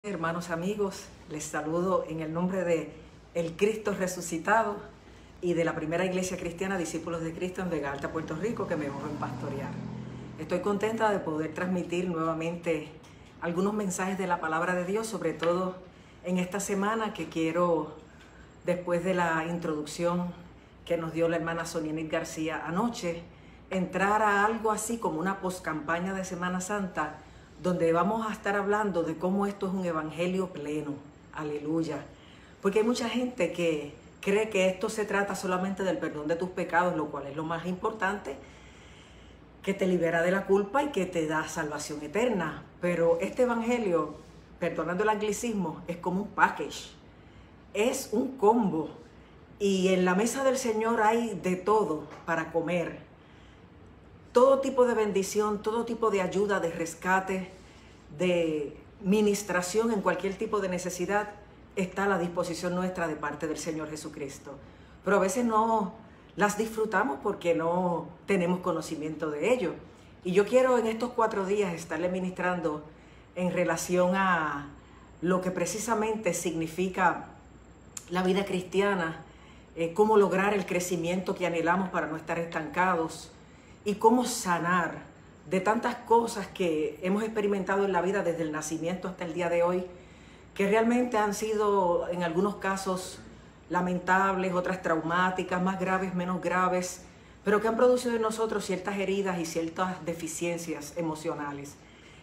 Hermanos, amigos, les saludo en el nombre de el Cristo resucitado y de la primera iglesia cristiana Discípulos de Cristo en Vega Alta, Puerto Rico, que me honro en pastorear. Estoy contenta de poder transmitir nuevamente algunos mensajes de la palabra de Dios, sobre todo en esta semana que quiero, después de la introducción que nos dio la hermana Sonienit García anoche, entrar a algo así como una poscampaña de Semana Santa, donde vamos a estar hablando de cómo esto es un evangelio pleno, aleluya. Porque hay mucha gente que cree que esto se trata solamente del perdón de tus pecados, lo cual es lo más importante, que te libera de la culpa y que te da salvación eterna. Pero este evangelio, perdonando el anglicismo, es como un package, es un combo. Y en la mesa del Señor hay de todo para comer. Todo tipo de bendición, todo tipo de ayuda, de rescate, de ministración en cualquier tipo de necesidad está a la disposición nuestra de parte del Señor Jesucristo. Pero a veces no las disfrutamos porque no tenemos conocimiento de ello. Y yo quiero en estos 4 días estarle ministrando en relación a lo que precisamente significa la vida cristiana, cómo lograr el crecimiento que anhelamos para no estar estancados, y cómo sanar de tantas cosas que hemos experimentado en la vida desde el nacimiento hasta el día de hoy, que realmente han sido en algunos casos lamentables, otras traumáticas, más graves, menos graves, pero que han producido en nosotros ciertas heridas y ciertas deficiencias emocionales.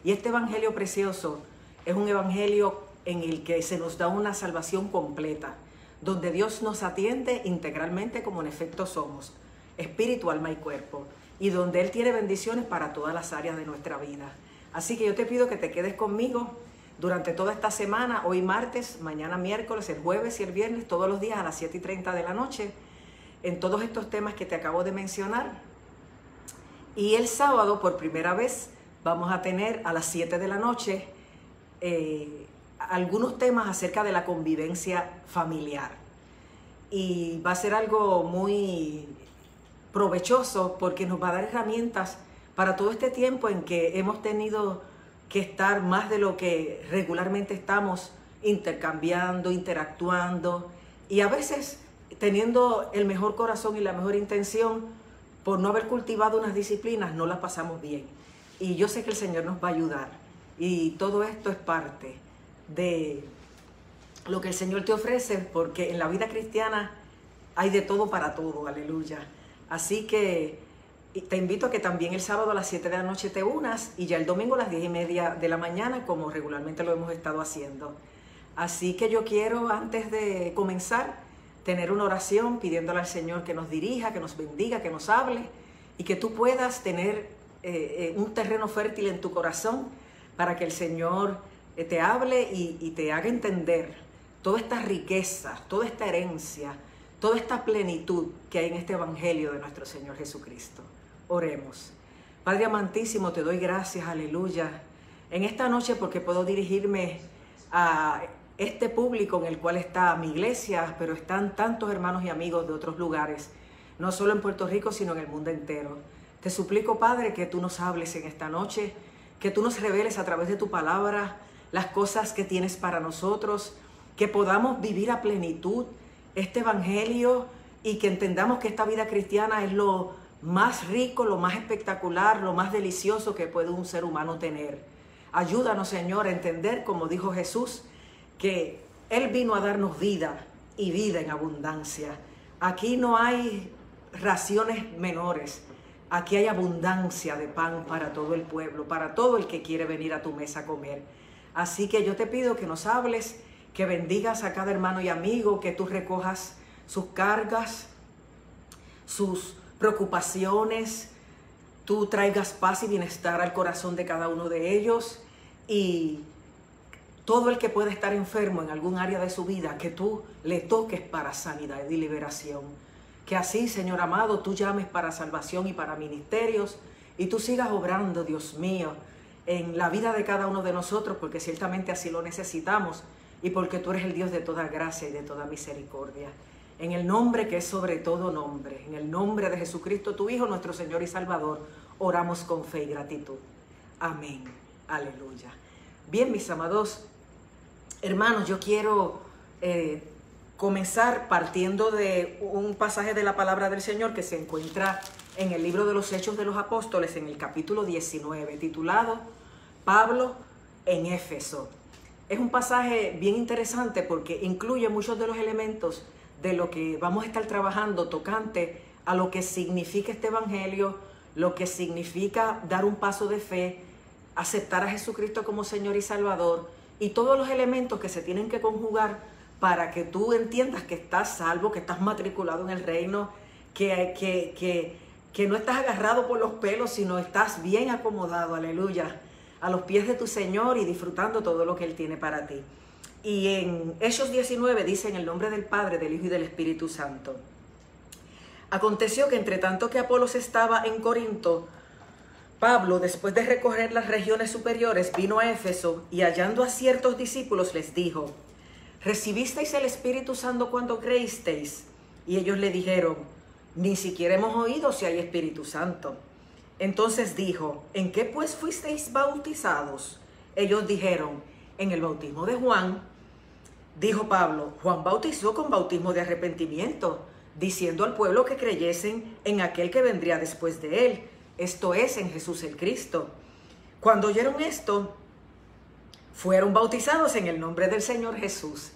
Y este evangelio precioso es un evangelio en el que se nos da una salvación completa, donde Dios nos atiende integralmente como en efecto somos, espíritu, alma y cuerpo, y donde Él tiene bendiciones para todas las áreas de nuestra vida. Así que yo te pido que te quedes conmigo durante toda esta semana, hoy martes, mañana miércoles, el jueves y el viernes, todos los días a las 7:30 de la noche, en todos estos temas que te acabo de mencionar. Y el sábado, por primera vez, vamos a tener a las 7 de la noche algunos temas acerca de la convivencia familiar. Y va a ser algo muy provechoso porque nos va a dar herramientas para todo este tiempo en que hemos tenido que estar más de lo que regularmente estamos intercambiando, interactuando y a veces teniendo el mejor corazón y la mejor intención, por no haber cultivado unas disciplinas no las pasamos bien. Y yo sé que el Señor nos va a ayudar y todo esto es parte de lo que el Señor te ofrece, porque en la vida cristiana hay de todo para todo, aleluya. Así que te invito a que también el sábado a las 7 de la noche te unas y ya el domingo a las 10:30 de la mañana, como regularmente lo hemos estado haciendo. Así que yo quiero, antes de comenzar, tener una oración pidiéndole al Señor que nos dirija, que nos bendiga, que nos hable y que tú puedas tener un terreno fértil en tu corazón para que el Señor te hable y te haga entender toda esta riqueza, toda esta herencia, toda esta plenitud que hay en este evangelio de nuestro Señor Jesucristo. Oremos. Padre amantísimo, te doy gracias, aleluya, en esta noche porque puedo dirigirme a este público en el cual está mi iglesia, pero están tantos hermanos y amigos de otros lugares, no solo en Puerto Rico, sino en el mundo entero. Te suplico, Padre, que tú nos hables en esta noche, que tú nos reveles a través de tu palabra las cosas que tienes para nosotros, que podamos vivir a plenitud este evangelio y que entendamos que esta vida cristiana es lo más rico, lo más espectacular, lo más delicioso que puede un ser humano tener. Ayúdanos, Señor, a entender, como dijo Jesús, que Él vino a darnos vida y vida en abundancia. Aquí no hay raciones menores, aquí hay abundancia de pan para todo el pueblo, para todo el que quiere venir a tu mesa a comer. Así que yo te pido que nos hables, que bendigas a cada hermano y amigo, que tú recojas sus cargas, sus preocupaciones, tú traigas paz y bienestar al corazón de cada uno de ellos y todo el que pueda estar enfermo en algún área de su vida, que tú le toques para sanidad y liberación. Que así, Señor amado, tú llames para salvación y para ministerios y tú sigas obrando, Dios mío, en la vida de cada uno de nosotros, porque ciertamente así lo necesitamos. Y porque tú eres el Dios de toda gracia y de toda misericordia. En el nombre que es sobre todo nombre, en el nombre de Jesucristo, tu Hijo, nuestro Señor y Salvador, oramos con fe y gratitud. Amén. Aleluya. Bien, mis amados, Hermanos, yo quiero comenzar partiendo de un pasaje de la palabra del Señor que se encuentra en el libro de los Hechos de los Apóstoles, en el capítulo 19, titulado Pablo en Éfeso. Es un pasaje bien interesante porque incluye muchos de los elementos de lo que vamos a estar trabajando tocante a lo que significa este evangelio, lo que significa dar un paso de fe, aceptar a Jesucristo como Señor y Salvador, y todos los elementos que se tienen que conjugar para que tú entiendas que estás salvo, que estás matriculado en el reino, que no estás agarrado por los pelos, sino estás bien acomodado, aleluya, a los pies de tu Señor y disfrutando todo lo que Él tiene para ti. Y en Hechos 19 dice: en el nombre del Padre, del Hijo y del Espíritu Santo. Aconteció que entre tanto que Apolos estaba en Corinto, Pablo, después de recorrer las regiones superiores, vino a Éfeso y hallando a ciertos discípulos les dijo: ¿recibisteis el Espíritu Santo cuando creísteis? Y ellos le dijeron: ni siquiera hemos oído si hay Espíritu Santo. Entonces dijo: ¿en qué pues fuisteis bautizados? Ellos dijeron: en el bautismo de Juan. Dijo Pablo: Juan bautizó con bautismo de arrepentimiento, diciendo al pueblo que creyesen en aquel que vendría después de él, esto es, en Jesús el Cristo. Cuando oyeron esto, fueron bautizados en el nombre del Señor Jesús.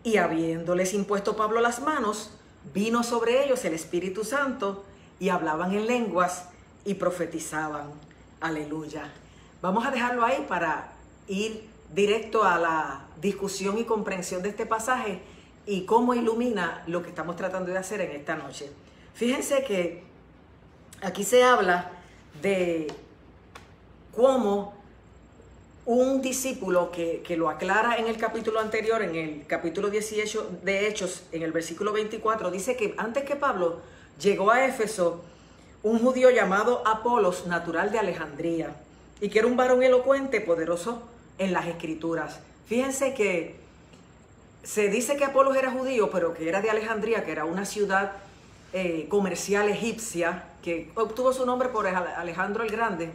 Y habiéndoles impuesto Pablo las manos, vino sobre ellos el Espíritu Santo, y hablaban en lenguas y profetizaban. Aleluya. Vamos a dejarlo ahí para ir directo a la discusión y comprensión de este pasaje y cómo ilumina lo que estamos tratando de hacer en esta noche. Fíjense que aquí se habla de cómo un discípulo que lo aclara en el capítulo anterior, en el capítulo 18 de Hechos, en el versículo 24, dice que antes que Pablo llegó a Éfeso, un judío llamado Apolos, natural de Alejandría, y que era un varón elocuente, poderoso en las Escrituras. Fíjense que se dice que Apolos era judío, pero que era de Alejandría, que era una ciudad comercial egipcia, que obtuvo su nombre por Alejandro el Grande,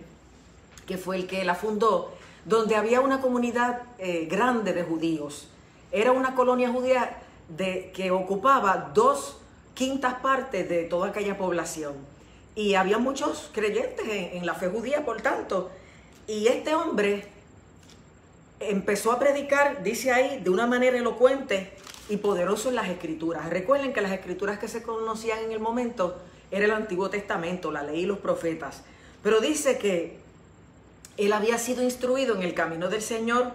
que fue el que la fundó, donde había una comunidad grande de judíos. Era una colonia judía que ocupaba 2/5 partes de toda aquella población. Y había muchos creyentes en la fe judía, por tanto. Y este hombre empezó a predicar, dice ahí, de una manera elocuente y poderoso en las Escrituras. Recuerden que las Escrituras que se conocían en el momento era el Antiguo Testamento, la ley y los profetas. Pero dice que él había sido instruido en el camino del Señor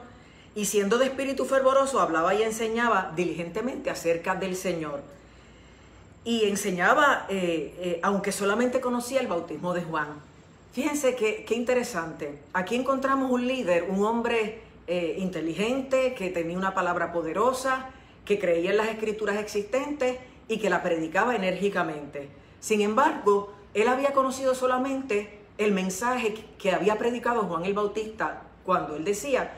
y siendo de espíritu fervoroso hablaba y enseñaba diligentemente acerca del Señor. Y enseñaba, aunque solamente conocía el bautismo de Juan. Fíjense qué interesante. Aquí encontramos un líder, un hombre inteligente, que tenía una palabra poderosa, que creía en las escrituras existentes y que la predicaba enérgicamente. Sin embargo, él había conocido solamente el mensaje que había predicado Juan el Bautista, cuando él decía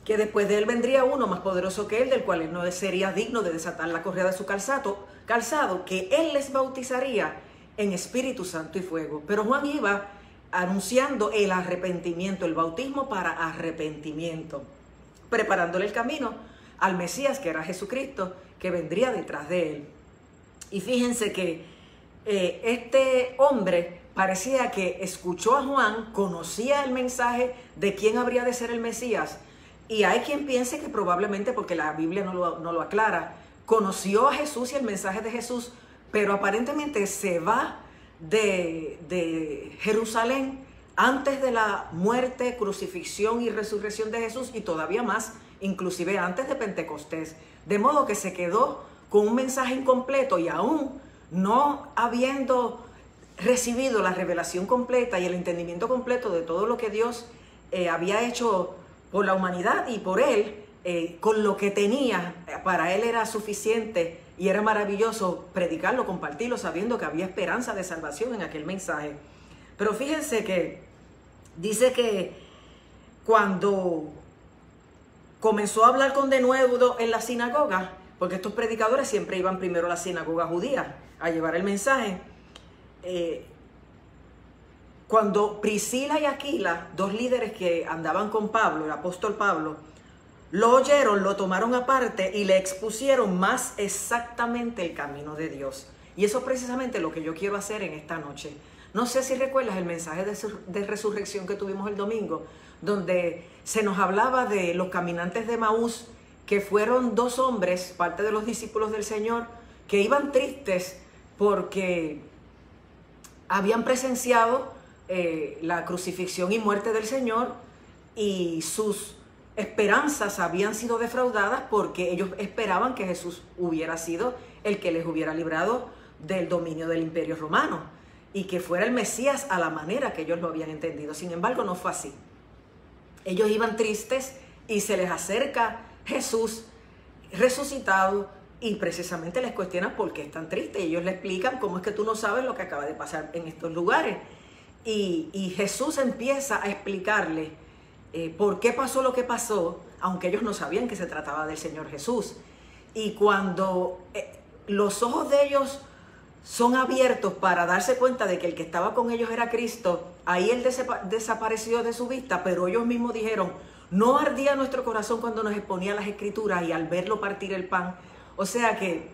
que después de él vendría uno más poderoso que él, del cual él no sería digno de desatar la correa de su calzado, que él les bautizaría en Espíritu Santo y fuego. Pero Juan iba anunciando el arrepentimiento, el bautismo para arrepentimiento, preparándole el camino al Mesías, que era Jesucristo, que vendría detrás de él. Y fíjense que este hombre parecía que escuchó a Juan, conocía el mensaje de quién habría de ser el Mesías, y hay quien piense que probablemente, porque la Biblia no lo aclara, conoció a Jesús y el mensaje de Jesús, pero aparentemente se va de Jerusalén antes de la muerte, crucifixión y resurrección de Jesús, y todavía más, inclusive antes de Pentecostés. De modo que se quedó con un mensaje incompleto, y aún no habiendo recibido la revelación completa y el entendimiento completo de todo lo que Dios había hecho por la humanidad y por él, con lo que tenía, para él era suficiente y era maravilloso predicarlo, compartirlo, sabiendo que había esperanza de salvación en aquel mensaje. Pero fíjense que dice que cuando comenzó a hablar con denuedo en la sinagoga, porque estos predicadores siempre iban primero a la sinagoga judía a llevar el mensaje, cuando Priscila y Aquila, dos líderes que andaban con Pablo, el apóstol Pablo, lo oyeron, lo tomaron aparte y le expusieron más exactamente el camino de Dios. Y eso es precisamente lo que yo quiero hacer en esta noche. No sé si recuerdas el mensaje de resurrección que tuvimos el domingo, donde se nos hablaba de los caminantes de Emaús, que fueron 2 hombres, parte de los discípulos del Señor, que iban tristes porque habían presenciado la crucifixión y muerte del Señor, y sus esperanzas habían sido defraudadas porque ellos esperaban que Jesús hubiera sido el que les hubiera librado del dominio del Imperio Romano y que fuera el Mesías a la manera que ellos lo habían entendido. Sin embargo, no fue así. Ellos iban tristes y se les acerca Jesús resucitado y precisamente les cuestiona por qué están tristes. Y ellos le explican cómo es que tú no sabes lo que acaba de pasar en estos lugares. Y Jesús empieza a explicarle por qué pasó lo que pasó, aunque ellos no sabían que se trataba del Señor Jesús. Y cuando los ojos de ellos son abiertos para darse cuenta de que el que estaba con ellos era Cristo, ahí Él desapareció de su vista, pero ellos mismos dijeron, no ardía nuestro corazón cuando nos exponía las Escrituras y al verlo partir el pan. O sea que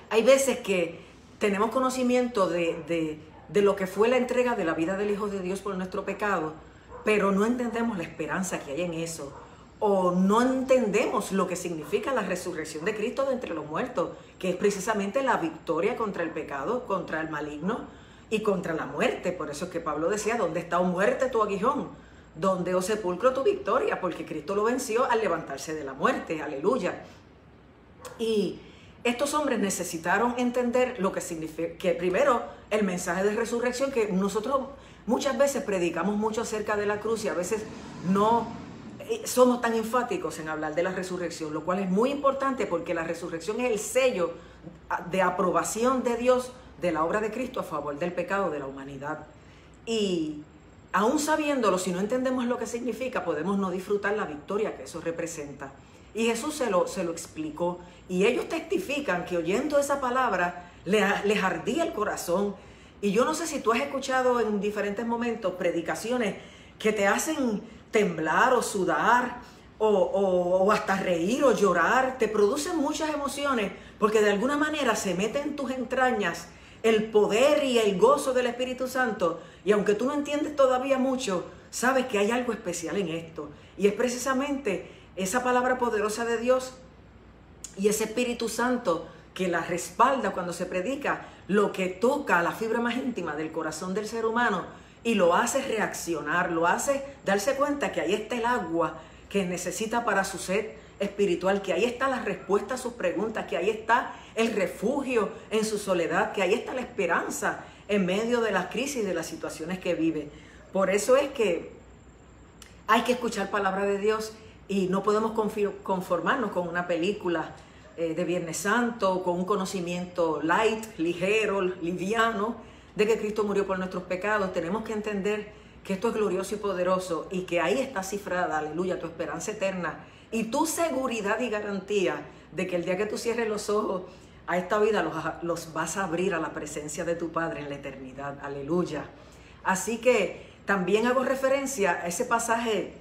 hay veces que tenemos conocimiento de lo que fue la entrega de la vida del Hijo de Dios por nuestro pecado, pero no entendemos la esperanza que hay en eso, o no entendemos lo que significa la resurrección de Cristo de entre los muertos, que es precisamente la victoria contra el pecado, contra el maligno y contra la muerte. Por eso es que Pablo decía, ¿dónde está, oh muerte, tu aguijón? ¿Dónde, oh sepulcro, tu victoria? Porque Cristo lo venció al levantarse de la muerte, aleluya. Y estos hombres necesitaron entender lo que significa, que primero el mensaje de resurrección, que nosotros muchas veces predicamos mucho acerca de la cruz y a veces no somos tan enfáticos en hablar de la resurrección, lo cual es muy importante porque la resurrección es el sello de aprobación de Dios de la obra de Cristo a favor del pecado de la humanidad. Y aún sabiéndolo, si no entendemos lo que significa, podemos no disfrutar la victoria que eso representa. Y Jesús se lo explicó, y ellos testifican que oyendo esa palabra les ardía el corazón. Y yo no sé si tú has escuchado en diferentes momentos predicaciones que te hacen temblar o sudar o hasta reír o llorar, te producen muchas emociones porque de alguna manera se mete en tus entrañas el poder y el gozo del Espíritu Santo, y aunque tú no entiendes todavía mucho, sabes que hay algo especial en esto, y es precisamente esa palabra poderosa de Dios y ese Espíritu Santo que la respalda cuando se predica, lo que toca a la fibra más íntima del corazón del ser humano y lo hace reaccionar, lo hace darse cuenta que ahí está el agua que necesita para su sed espiritual, que ahí está la respuesta a sus preguntas, que ahí está el refugio en su soledad, que ahí está la esperanza en medio de las crisis, de las situaciones que vive. Por eso es que hay que escuchar palabra de Dios y no podemos conformarnos con una película de Viernes Santo, con un conocimiento light, ligero, liviano, de que Cristo murió por nuestros pecados. Tenemos que entender que esto es glorioso y poderoso y que ahí está cifrada, aleluya, tu esperanza eterna y tu seguridad y garantía de que el día que tú cierres los ojos a esta vida los vas a abrir a la presencia de tu Padre en la eternidad, aleluya. Así que también hago referencia a ese pasaje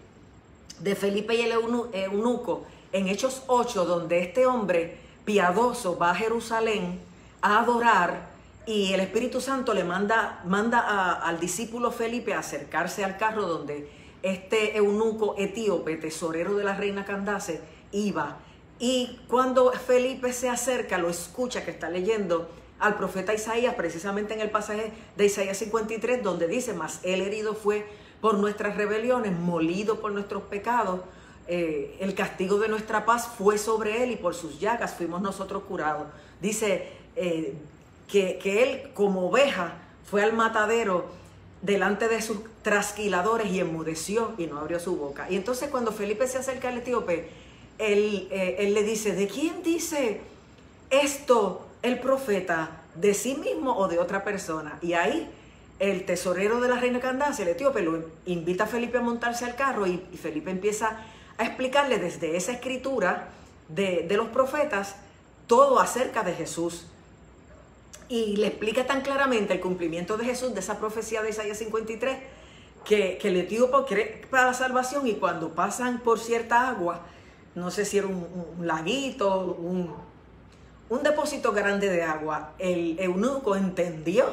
de Felipe y el eunuco en Hechos 8, donde este hombre piadoso va a Jerusalén a adorar y el Espíritu Santo le manda al discípulo Felipe a acercarse al carro donde este eunuco etíope, tesorero de la reina Candace, iba. Y cuando Felipe se acerca, lo escucha que está leyendo al profeta Isaías, precisamente en el pasaje de Isaías 53, donde dice, mas él herido fue por nuestras rebeliones, molido por nuestros pecados, el castigo de nuestra paz fue sobre él y por sus llagas fuimos nosotros curados. Dice que él como oveja fue al matadero delante de sus trasquiladores y enmudeció y no abrió su boca. Y entonces cuando Felipe se acerca al etíope, él le dice, ¿de quién dice esto el profeta? ¿De sí mismo o de otra persona? Y ahí el tesorero de la reina Candace, el etíope, lo invita a Felipe a montarse al carro y Felipe empieza a explicarle desde esa escritura de los profetas todo acerca de Jesús. Y le explica tan claramente el cumplimiento de Jesús, de esa profecía de Isaías 53, que el etíope cree para la salvación y cuando pasan por cierta agua, no sé si era un laguito, un depósito grande de agua, el eunuco entendió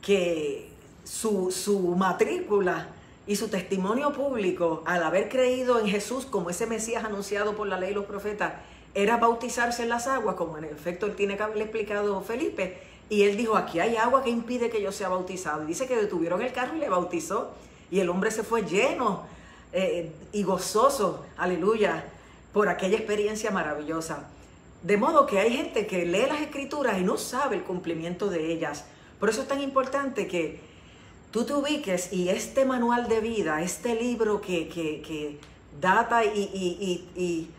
que su matrícula y su testimonio público, al haber creído en Jesús como ese Mesías anunciado por la ley y los profetas, era bautizarse en las aguas, como en efecto él tiene que haberle explicado Felipe. Y él dijo, aquí hay agua que impide que yo sea bautizado. Y dice que detuvieron el carro y le bautizó. Y el hombre se fue lleno y gozoso, aleluya, por aquella experiencia maravillosa. De modo que hay gente que lee las Escrituras y no sabe el cumplimiento de ellas. Por eso es tan importante que tú te ubiques y este manual de vida, este libro que data y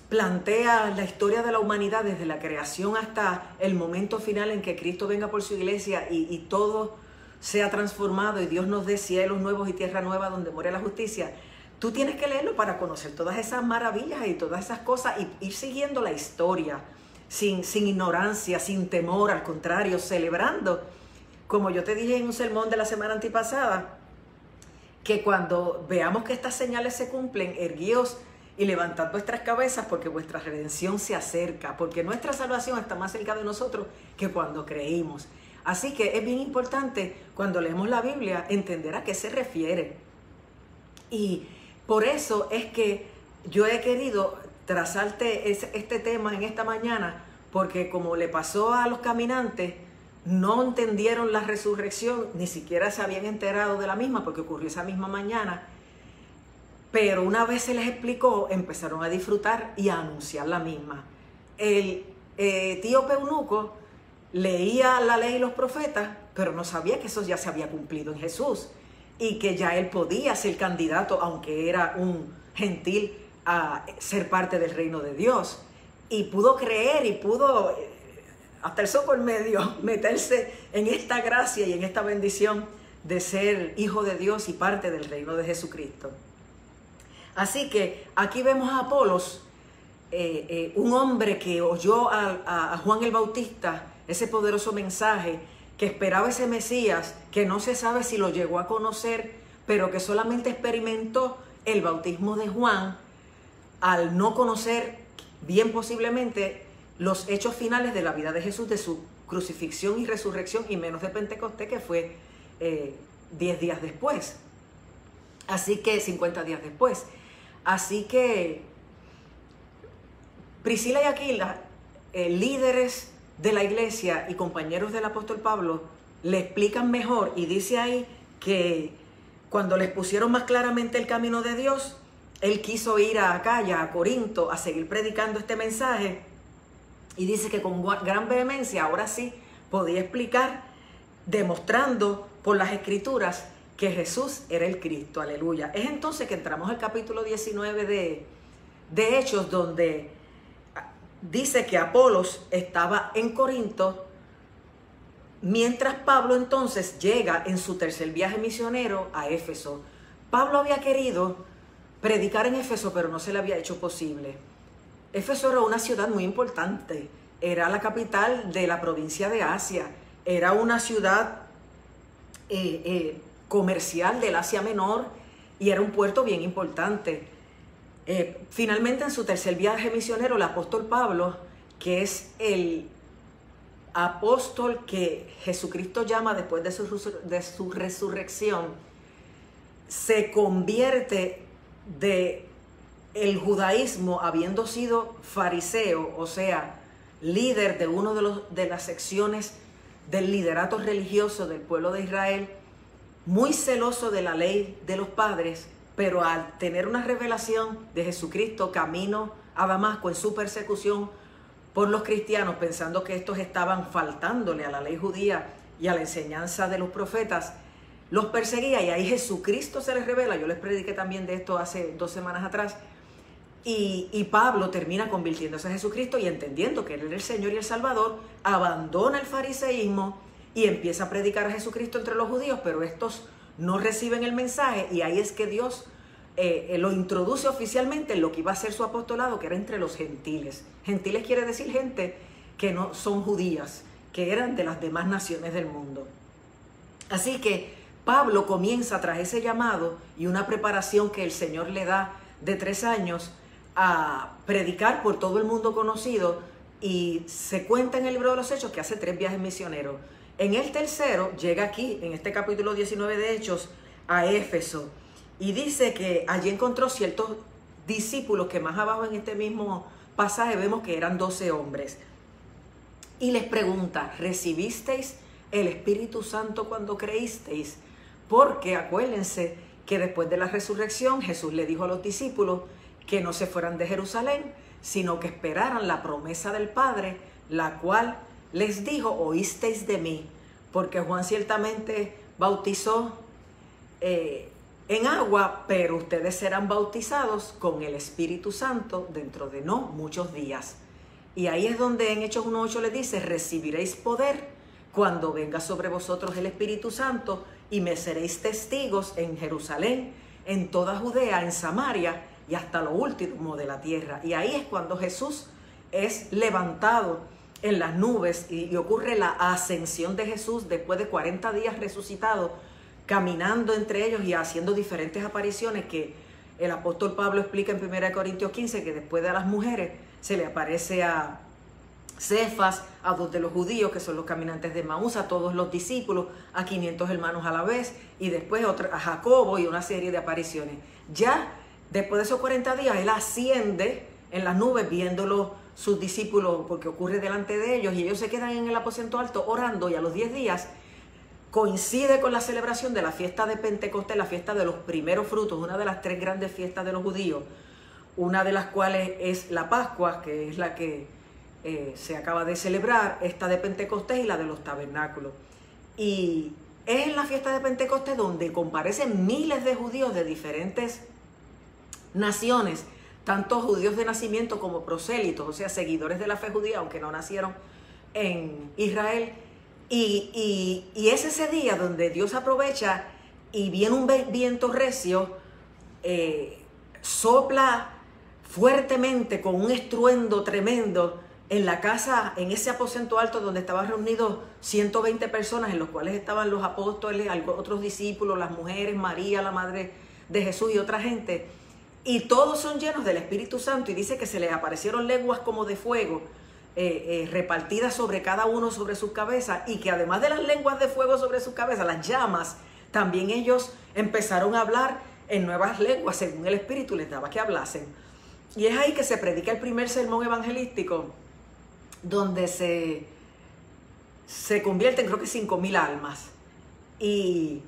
plantea la historia de la humanidad desde la creación hasta el momento final en que Cristo venga por su iglesia y todo sea transformado y Dios nos dé cielos nuevos y tierra nueva donde muere la justicia. Tú tienes que leerlo para conocer todas esas maravillas y todas esas cosas y ir siguiendo la historia sin ignorancia, sin temor, al contrario, celebrando. Como yo te dije en un sermón de la semana antipasada, que cuando veamos que estas señales se cumplen, erguíos y levantad vuestras cabezas porque vuestra redención se acerca, porque nuestra salvación está más cerca de nosotros que cuando creímos. Así que es bien importante cuando leemos la Biblia entender a qué se refiere. Y por eso es que yo he querido trazarte este tema en esta mañana, porque como le pasó a los caminantes, no entendieron la resurrección, ni siquiera se habían enterado de la misma porque ocurrió esa misma mañana. Pero una vez se les explicó, empezaron a disfrutar y a anunciar la misma. El etíope eunuco leía la ley y los profetas, pero no sabía que eso ya se había cumplido en Jesús y que ya él podía ser candidato, aunque era un gentil, a ser parte del reino de Dios. Y pudo creer y pudo, hasta el soco en medio, meterse en esta gracia y en esta bendición de ser hijo de Dios y parte del reino de Jesucristo. Así que aquí vemos a Apolos, un hombre que oyó a Juan el Bautista, ese poderoso mensaje, que esperaba ese Mesías, que no se sabe si lo llegó a conocer, pero que solamente experimentó el bautismo de Juan, al no conocer bien posiblemente los hechos finales de la vida de Jesús, de su crucifixión y resurrección, y menos de Pentecostés, que fue 10 días después. Así que 50 días después. Así que Priscila y Aquila, líderes de la iglesia y compañeros del apóstol Pablo, le explican mejor, y dice ahí que cuando les pusieron más claramente el camino de Dios, él quiso ir a Acaya, a Corinto, a seguir predicando este mensaje, y dice que con gran vehemencia ahora sí podía explicar, demostrando por las Escrituras que Jesús era el Cristo, aleluya. Es entonces que entramos al capítulo 19 de Hechos, donde dice que Apolos estaba en Corinto, mientras Pablo entonces llega en su tercer viaje misionero a Éfeso. Pablo había querido predicar en Éfeso, pero no se le había hecho posible. Éfeso era una ciudad muy importante, era la capital de la provincia de Asia, era una ciudad comercial del Asia Menor y era un puerto bien importante. Finalmente, en su tercer viaje misionero, el apóstol Pablo, que es el apóstol que Jesucristo llama después de su resurrección, se convierte de el judaísmo, habiendo sido fariseo, o sea, líder de una de las secciones del liderato religioso del pueblo de Israel, muy celoso de la ley de los padres, pero al tener una revelación de Jesucristo camino a Damasco en su persecución por los cristianos, pensando que estos estaban faltándole a la ley judía y a la enseñanza de los profetas, los perseguía, y ahí Jesucristo se les revela. Yo les prediqué también de esto hace 2 semanas atrás, y Pablo termina convirtiéndose a Jesucristo y entendiendo que él era el Señor y el Salvador, abandona el fariseísmo y empieza a predicar a Jesucristo entre los judíos, pero estos no reciben el mensaje, y ahí es que Dios lo introduce oficialmente en lo que iba a ser su apostolado, que era entre los gentiles. Gentiles quiere decir gente que no son judías, que eran de las demás naciones del mundo. Así que Pablo comienza, tras ese llamado y una preparación que el Señor le da de 3 años, a predicar por todo el mundo conocido, y se cuenta en el libro de los Hechos que hace 3 viajes misioneros. En el tercero llega aquí, en este capítulo 19 de Hechos, a Éfeso, y dice que allí encontró ciertos discípulos que más abajo en este mismo pasaje vemos que eran 12 hombres. Y les pregunta, ¿recibisteis el Espíritu Santo cuando creísteis? Porque acuérdense que después de la resurrección Jesús le dijo a los discípulos que no se fueran de Jerusalén, sino que esperaran la promesa del Padre, la cual les dijo, oísteis de mí, porque Juan ciertamente bautizó en agua, pero ustedes serán bautizados con el Espíritu Santo dentro de no muchos días. Y ahí es donde en Hechos 1:8 les dice, recibiréis poder cuando venga sobre vosotros el Espíritu Santo, y me seréis testigos en Jerusalén, en toda Judea, en Samaria y hasta lo último de la tierra. Y ahí es cuando Jesús es levantado en las nubes y ocurre la ascensión de Jesús después de 40 días resucitado, caminando entre ellos y haciendo diferentes apariciones que el apóstol Pablo explica en 1 Corintios 15, que después de a las mujeres se le aparece a Cefas, a 2 de los judíos que son los caminantes de Maús, a todos los discípulos, a 500 hermanos a la vez, y después a Jacobo, y una serie de apariciones. Ya después de esos 40 días él asciende en las nubes viéndolo sus discípulos, porque ocurre delante de ellos, y ellos se quedan en el aposento alto orando, y a los 10 días coincide con la celebración de la fiesta de Pentecostés, la fiesta de los primeros frutos, una de las 3 grandes fiestas de los judíos, una de las cuales es la Pascua, que es la que se acaba de celebrar, esta de Pentecostés y la de los tabernáculos. Y es en la fiesta de Pentecostés donde comparecen miles de judíos de diferentes naciones, tanto judíos de nacimiento como prosélitos, o sea, seguidores de la fe judía, aunque no nacieron en Israel. Y es ese día donde Dios aprovecha y viene un viento recio, sopla fuertemente con un estruendo tremendo en la casa, en ese aposento alto donde estaban reunidos 120 personas, en los cuales estaban los apóstoles, otros discípulos, las mujeres, María, la madre de Jesús, y otra gente. Y todos son llenos del Espíritu Santo, y dice que se les aparecieron lenguas como de fuego, repartidas sobre cada uno sobre sus cabezas, y que además de las lenguas de fuego sobre sus cabezas, las llamas, también ellos empezaron a hablar en nuevas lenguas según el Espíritu les daba que hablasen. Y es ahí que se predica el primer sermón evangelístico, donde se convierten, creo que 5.000 almas, y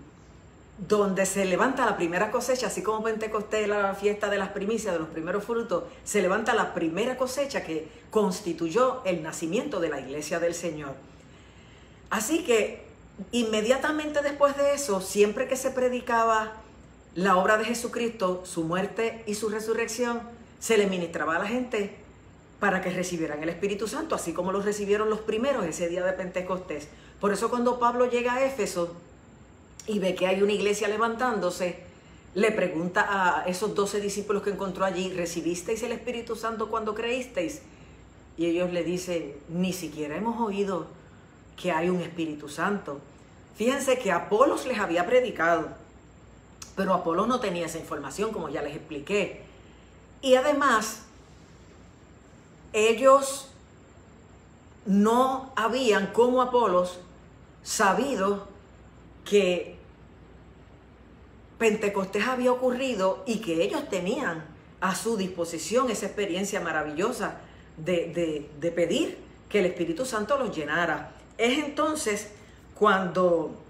donde se levanta la primera cosecha, así como Pentecostés, la fiesta de las primicias, de los primeros frutos, se levanta la primera cosecha que constituyó el nacimiento de la iglesia del Señor. Así que inmediatamente después de eso, siempre que se predicaba la obra de Jesucristo, su muerte y su resurrección, se le ministraba a la gente para que recibieran el Espíritu Santo, así como lo recibieron los primeros ese día de Pentecostés. Por eso cuando Pablo llega a Éfeso y ve que hay una iglesia levantándose, le pregunta a esos 12 discípulos que encontró allí, ¿recibisteis el Espíritu Santo cuando creísteis? Y ellos le dicen, ni siquiera hemos oído que hay un Espíritu Santo. Fíjense que Apolos les había predicado, pero Apolos no tenía esa información, como ya les expliqué. Y además, ellos no habían, como Apolos, sabido que Pentecostés había ocurrido y que ellos tenían a su disposición esa experiencia maravillosa de pedir que el Espíritu Santo los llenara. Es entonces cuando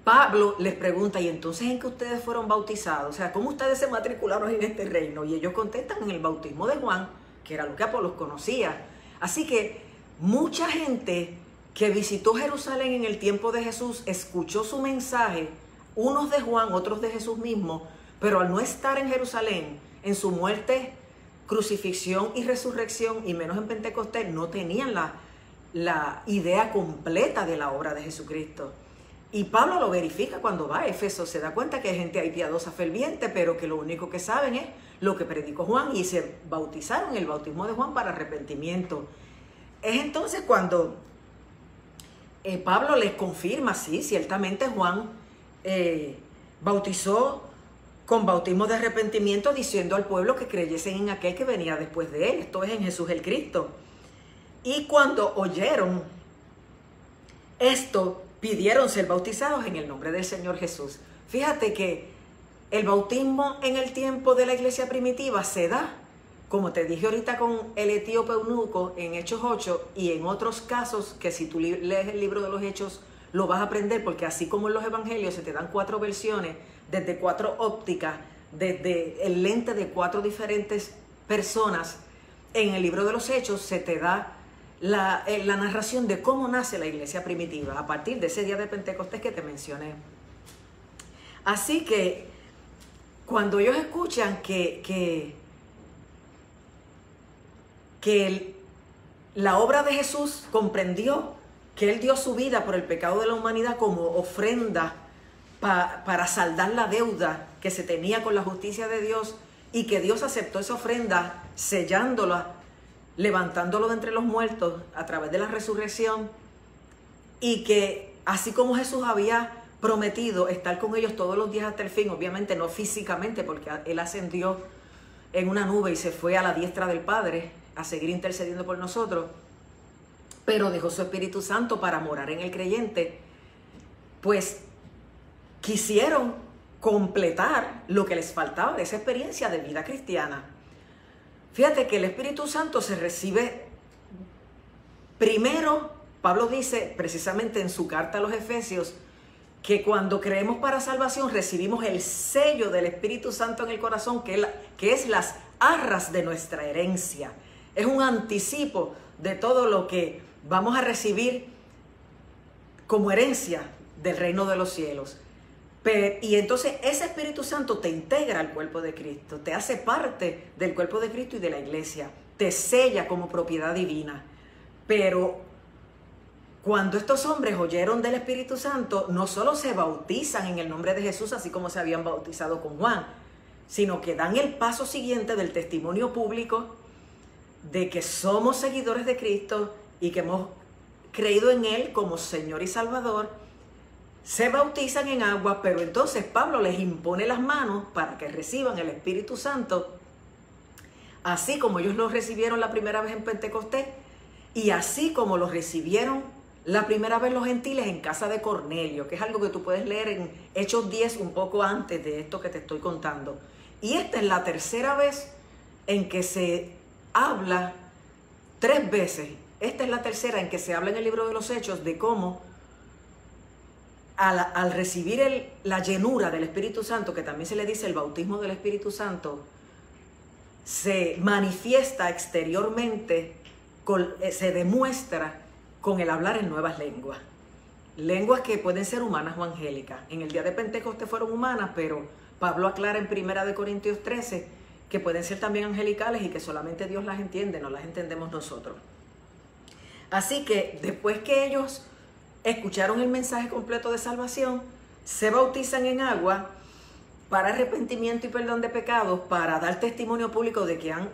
Pablo les pregunta, ¿y entonces en qué ustedes fueron bautizados? O sea, ¿cómo ustedes se matricularon en este reino? Y ellos contestan, en el bautismo de Juan, que era lo que Apolos conocía. Así que mucha gente que visitó Jerusalén en el tiempo de Jesús escuchó su mensaje, unos de Juan, otros de Jesús mismo, pero al no estar en Jerusalén, en su muerte, crucifixión y resurrección, y menos en Pentecostés, no tenían la idea completa de la obra de Jesucristo. Y Pablo lo verifica cuando va a Éfeso, se da cuenta que hay gente ahí piadosa, ferviente, pero que lo único que saben es lo que predicó Juan, y se bautizaron el bautismo de Juan para arrepentimiento. Es entonces cuando Pablo les confirma, sí, ciertamente Juan bautizó con bautismo de arrepentimiento, diciendo al pueblo que creyesen en aquel que venía después de él, esto es en Jesús el Cristo. Y cuando oyeron esto, pidieron ser bautizados en el nombre del Señor Jesús. Fíjate que el bautismo en el tiempo de la iglesia primitiva se da, como te dije ahorita con el etíope eunuco en Hechos 8 y en otros casos que si tú lees el libro de los Hechos lo vas a aprender, porque así como en los evangelios se te dan 4 versiones, desde 4 ópticas, desde el lente de 4 diferentes personas, en el libro de los Hechos se te da la narración de cómo nace la iglesia primitiva a partir de ese día de Pentecostés que te mencioné. Así que cuando ellos escuchan que la obra de Jesús comprendió que Él dio su vida por el pecado de la humanidad como ofrenda para saldar la deuda que se tenía con la justicia de Dios, y que Dios aceptó esa ofrenda sellándola, levantándolo de entre los muertos a través de la resurrección, y que así como Jesús había prometido estar con ellos todos los días hasta el fin, obviamente no físicamente porque Él ascendió en una nube y se fue a la diestra del Padre a seguir intercediendo por nosotros, pero dejó su Espíritu Santo para morar en el creyente, pues quisieron completar lo que les faltaba de esa experiencia de vida cristiana. Fíjate que el Espíritu Santo se recibe primero. Pablo dice precisamente en su carta a los Efesios que cuando creemos para salvación recibimos el sello del Espíritu Santo en el corazón, que es las arras de nuestra herencia. Es un anticipo de todo lo que vamos a recibir como herencia del reino de los cielos. Y entonces ese Espíritu Santo te integra al cuerpo de Cristo, te hace parte del cuerpo de Cristo y de la iglesia, te sella como propiedad divina. Pero cuando estos hombres oyeron del Espíritu Santo, no solo se bautizan en el nombre de Jesús, así como se habían bautizado con Juan, sino que dan el paso siguiente del testimonio público de que somos seguidores de Cristo y que hemos creído en Él como Señor y Salvador. Se bautizan en agua, pero entonces Pablo les impone las manos para que reciban el Espíritu Santo, así como ellos lo recibieron la primera vez en Pentecostés, y así como lo recibieron la primera vez los gentiles en casa de Cornelio, que es algo que tú puedes leer en Hechos 10, un poco antes de esto que te estoy contando. Y esta es la tercera vez en que se habla 3 veces. Esta es la tercera en que se habla en el libro de los Hechos de cómo al recibir la llenura del Espíritu Santo, que también se le dice el bautismo del Espíritu Santo, se manifiesta exteriormente, se demuestra con el hablar en nuevas lenguas. Lenguas que pueden ser humanas o angélicas. En el día de Pentecostés fueron humanas, pero Pablo aclara en 1 Corintios 13 que pueden ser también angelicales y que solamente Dios las entiende, no las entendemos nosotros. Así que después que ellos escucharon el mensaje completo de salvación, se bautizan en agua para arrepentimiento y perdón de pecados, para dar testimonio público de que han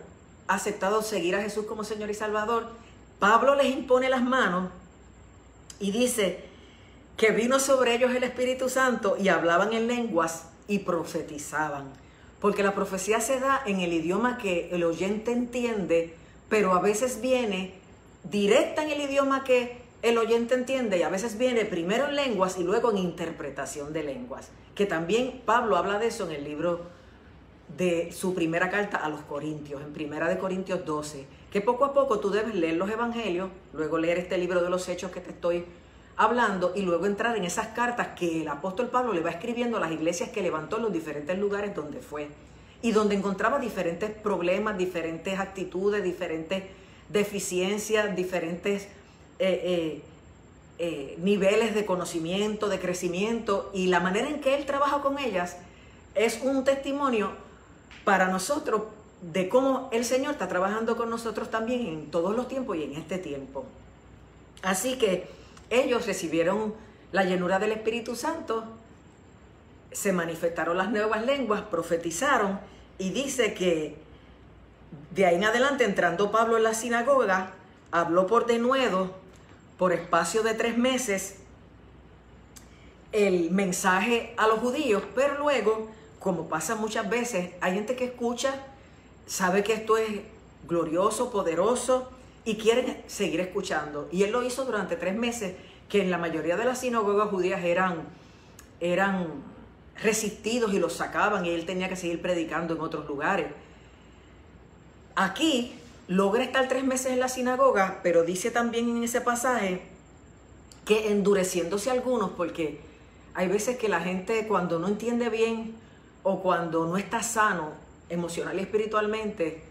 aceptado seguir a Jesús como Señor y Salvador. Pablo les impone las manos y dice que vino sobre ellos el Espíritu Santo y hablaban en lenguas y profetizaban. Porque la profecía se da en el idioma que el oyente entiende, pero a veces viene directa en el idioma que el oyente entiende, y a veces viene primero en lenguas y luego en interpretación de lenguas. Que también Pablo habla de eso en el libro de su primera carta a los Corintios, en 1 Corintios 12, que poco a poco tú debes leer los evangelios, luego leer este libro de los Hechos que te estoy hablando, y luego entrar en esas cartas que el apóstol Pablo le va escribiendo a las iglesias que levantó en los diferentes lugares donde fue, y donde encontraba diferentes problemas, diferentes actitudes, diferentes deficiencias, diferentes niveles de conocimiento, de crecimiento, y la manera en que él trabaja con ellas es un testimonio para nosotros de cómo el Señor está trabajando con nosotros también en todos los tiempos y en este tiempo. Así que ellos recibieron la llenura del Espíritu Santo, se manifestaron las nuevas lenguas, profetizaron, y dice que de ahí en adelante, entrando Pablo en la sinagoga, habló por denuedo, por espacio de 3 meses, el mensaje a los judíos, pero luego como pasa muchas veces, hay gente que escucha, sabe que esto es glorioso, poderoso, y quieren seguir escuchando. Y él lo hizo durante 3 meses, que en la mayoría de las sinagogas judías eran resistidos y los sacaban, y él tenía que seguir predicando en otros lugares. Aquí logra estar 3 meses en la sinagoga, pero dice también en ese pasaje que endureciéndose algunos, porque hay veces que la gente, cuando no entiende bien o cuando no está sano emocional y espiritualmente,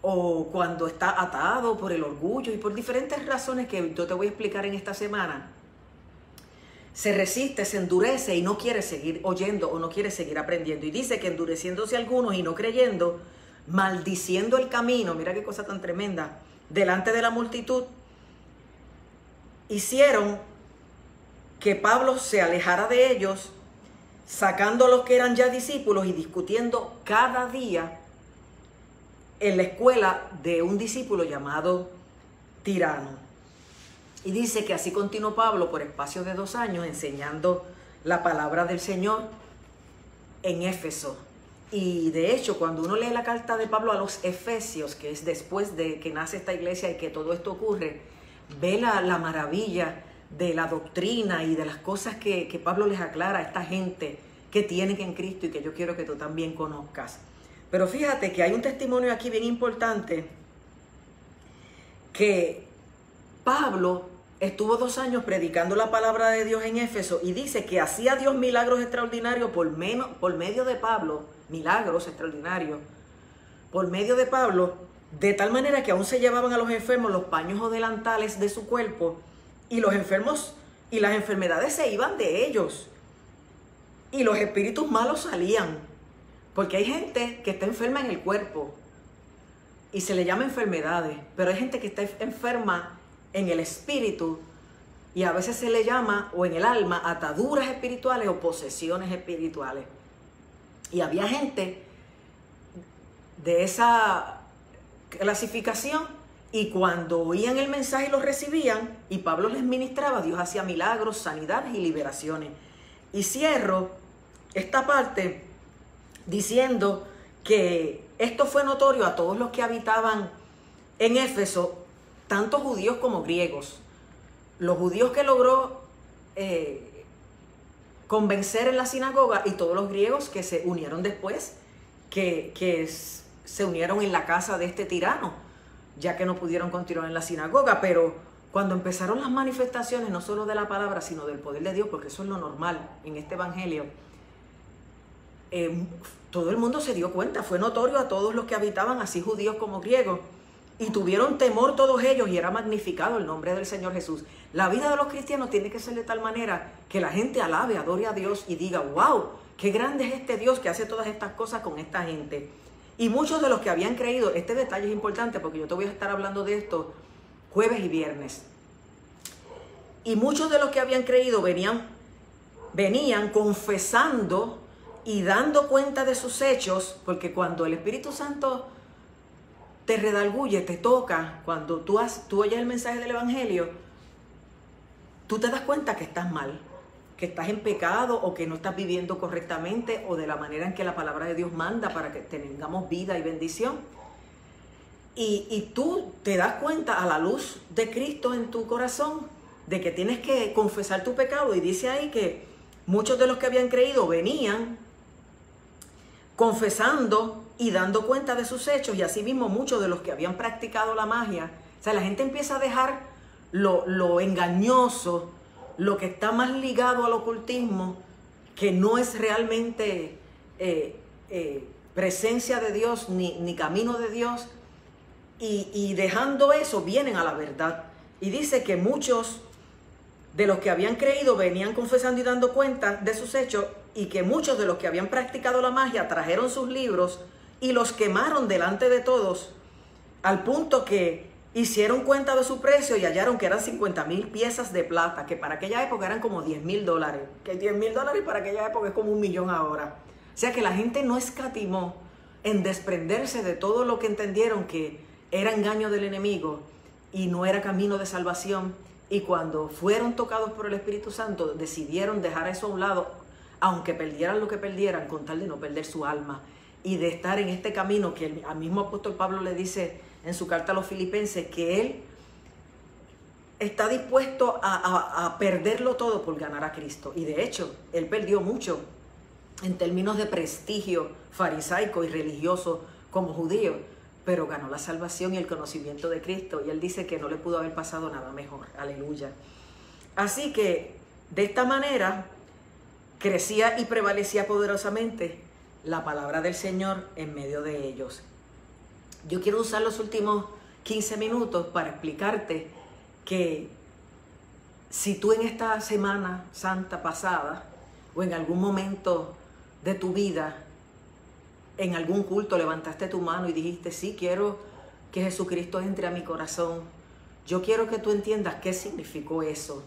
o cuando está atado por el orgullo y por diferentes razones que yo te voy a explicar en esta semana, se resiste, se endurece y no quiere seguir oyendo o no quiere seguir aprendiendo. Y dice que endureciéndose algunos y no creyendo, maldiciendo el camino, mira qué cosa tan tremenda, delante de la multitud, hicieron que Pablo se alejara de ellos, sacando a los que eran ya discípulos y discutiendo cada día en la escuela de un discípulo llamado Tirano. Y dice que así continuó Pablo por espacio de 2 años enseñando la palabra del Señor en Éfeso. Y de hecho, cuando uno lee la carta de Pablo a los Efesios, que es después de que nace esta iglesia y que todo esto ocurre, ve la maravilla de la doctrina y de las cosas que Pablo les aclara a esta gente que tienen en Cristo y que yo quiero que tú también conozcas. Pero fíjate que hay un testimonio aquí bien importante, que Pablo estuvo 2 años predicando la palabra de Dios en Éfeso y dice que hacía Dios milagros extraordinarios por medio de Pablo, milagros extraordinarios por medio de Pablo, de tal manera que aún se llevaban a los enfermos los paños o delantales de su cuerpo, y los enfermos y las enfermedades se iban de ellos, y los espíritus malos salían, porque hay gente que está enferma en el cuerpo y se le llama enfermedades, pero hay gente que está enferma en el espíritu y a veces se le llama, o en el alma, ataduras espirituales o posesiones espirituales. Y había gente de esa clasificación, y cuando oían el mensaje y lo recibían y Pablo les ministraba, Dios hacía milagros, sanidades y liberaciones. Y cierro esta parte diciendo que esto fue notorio a todos los que habitaban en Éfeso, tanto judíos como griegos. Los judíos que logró convencer en la sinagoga, y todos los griegos que se unieron después, que se unieron en la casa de este tirano, ya que no pudieron continuar en la sinagoga. Pero cuando empezaron las manifestaciones, no solo de la palabra, sino del poder de Dios, porque eso es lo normal en este evangelio, todo el mundo se dio cuenta, fue notorio a todos los que habitaban, así judíos como griegos, y tuvieron temor todos ellos, y era magnificado el nombre del Señor Jesús. La vida de los cristianos tiene que ser de tal manera que la gente alabe, adore a Dios y diga, wow, qué grande es este Dios que hace todas estas cosas con esta gente. Y muchos de los que habían creído, este detalle es importante porque yo te voy a estar hablando de esto jueves y viernes, y muchos de los que habían creído venían confesando y dando cuenta de sus hechos, porque cuando el Espíritu Santo te redarguye, te toca, cuando tú oyes el mensaje del Evangelio, tú te das cuenta que estás mal, que estás en pecado, o que no estás viviendo correctamente o de la manera en que la palabra de Dios manda para que tengamos vida y bendición. Y tú te das cuenta a la luz de Cristo en tu corazón de que tienes que confesar tu pecado. Y dice ahí que muchos de los que habían creído venían confesando y dando cuenta de sus hechos, y asimismo muchos de los que habían practicado la magia. O sea, la gente empieza a dejar lo engañoso, lo que está más ligado al ocultismo, que no es realmente presencia de Dios ni camino de Dios, y dejando eso vienen a la verdad. Y dice que muchos de los que habían creído venían confesando y dando cuenta de sus hechos, y que muchos de los que habían practicado la magia trajeron sus libros y los quemaron delante de todos, al punto que hicieron cuenta de su precio y hallaron que eran 50,000 piezas de plata, que para aquella época eran como $10,000, que $10,000 para aquella época es como 1,000,000 ahora. O sea que la gente no escatimó en desprenderse de todo lo que entendieron que era engaño del enemigo y no era camino de salvación. Y cuando fueron tocados por el Espíritu Santo, decidieron dejar eso a un lado, aunque perdieran lo que perdieran, con tal de no perder su alma y de estar en este camino que al mismo apóstol Pablo le dice en su carta a los filipenses, que él está dispuesto a perderlo todo por ganar a Cristo. Y de hecho, él perdió mucho en términos de prestigio farisaico y religioso como judío, pero ganó la salvación y el conocimiento de Cristo. Y él dice que no le pudo haber pasado nada mejor. Aleluya. Así que, de esta manera, crecía y prevalecía poderosamente la palabra del Señor en medio de ellos. Yo quiero usar los últimos 15 minutos para explicarte que si tú en esta Semana Santa pasada o en algún momento de tu vida, en algún culto levantaste tu mano y dijiste, sí, quiero que Jesucristo entre a mi corazón, yo quiero que tú entiendas qué significó eso.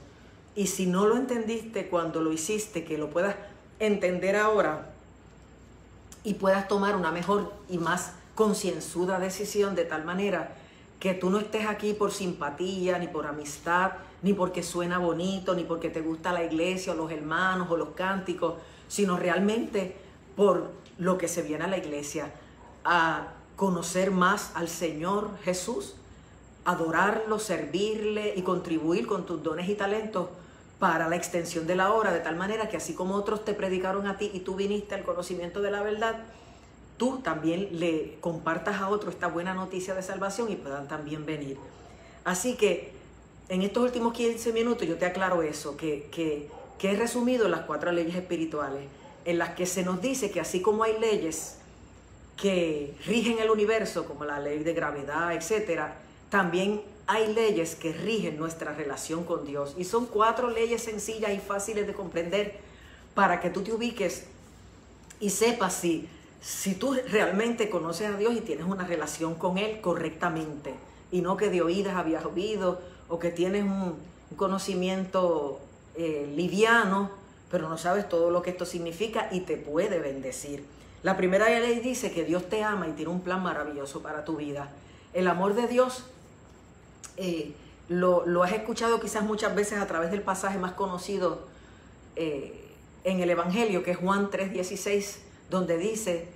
Y si no lo entendiste cuando lo hiciste, que lo puedas entender ahora y puedas tomar una mejor y más concienzuda decisión, de tal manera que tú no estés aquí por simpatía, ni por amistad, ni porque suena bonito, ni porque te gusta la iglesia o los hermanos o los cánticos, sino realmente por lo que se viene a la iglesia, a conocer más al Señor Jesús, adorarlo, servirle y contribuir con tus dones y talentos para la extensión de la obra, de tal manera que así como otros te predicaron a ti y tú viniste al conocimiento de la verdad, tú también le compartas a otros esta buena noticia de salvación y puedan también venir. Así que en estos últimos 15 minutos yo te aclaro eso, que he resumido las 4 leyes espirituales, en las que se nos dice que así como hay leyes que rigen el universo, como la ley de gravedad, etcétera, también hay leyes que rigen nuestra relación con Dios. Y son 4 leyes sencillas y fáciles de comprender para que tú te ubiques y sepas si tú realmente conoces a Dios y tienes una relación con Él correctamente, y no que de oídas habías oído, o que tienes un conocimiento liviano, pero no sabes todo lo que esto significa y te puede bendecir. La primera ley dice que Dios te ama y tiene un plan maravilloso para tu vida. El amor de Dios lo has escuchado quizás muchas veces a través del pasaje más conocido en el Evangelio, que es Juan 3:16, donde dice,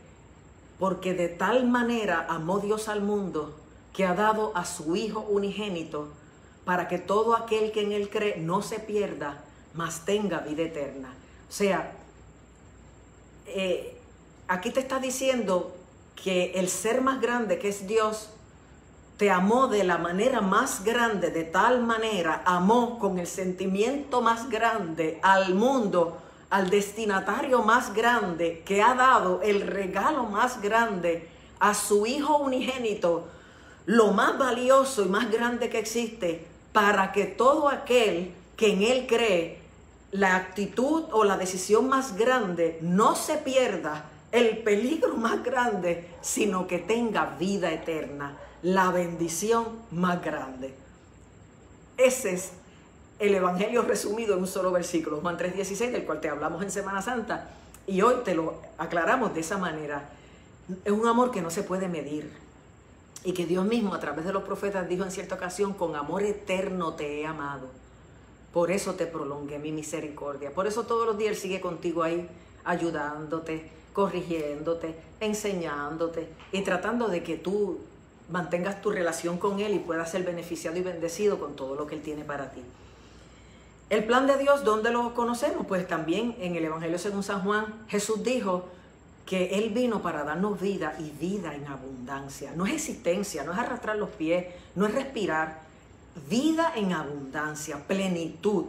porque de tal manera amó Dios al mundo que ha dado a su Hijo unigénito, para que todo aquel que en Él cree no se pierda, mas tenga vida eterna. O sea, aquí te está diciendo que el ser más grande, que es Dios, te amó de la manera más grande, de tal manera amó con el sentimiento más grande al mundo, al destinatario más grande, que ha dado el regalo más grande a su Hijo unigénito, lo más valioso y más grande que existe, para que todo aquel que en Él cree, la actitud o la decisión más grande no se pierda, el peligro más grande, sino que tenga vida eterna, la bendición más grande. Ese es el Evangelio resumido en un solo versículo, Juan 3:16, del cual te hablamos en Semana Santa, y hoy te lo aclaramos de esa manera. Es un amor que no se puede medir, y que Dios mismo a través de los profetas dijo en cierta ocasión, con amor eterno te he amado, por eso te prolongué mi misericordia. Por eso todos los días Él sigue contigo ahí, ayudándote, corrigiéndote, enseñándote y tratando de que tú mantengas tu relación con Él y puedas ser beneficiado y bendecido con todo lo que Él tiene para ti. El plan de Dios, ¿dónde lo conocemos? Pues también en el Evangelio según San Juan, Jesús dijo que Él vino para darnos vida y vida en abundancia. No es existencia, no es arrastrar los pies, no es respirar. Vida en abundancia, plenitud.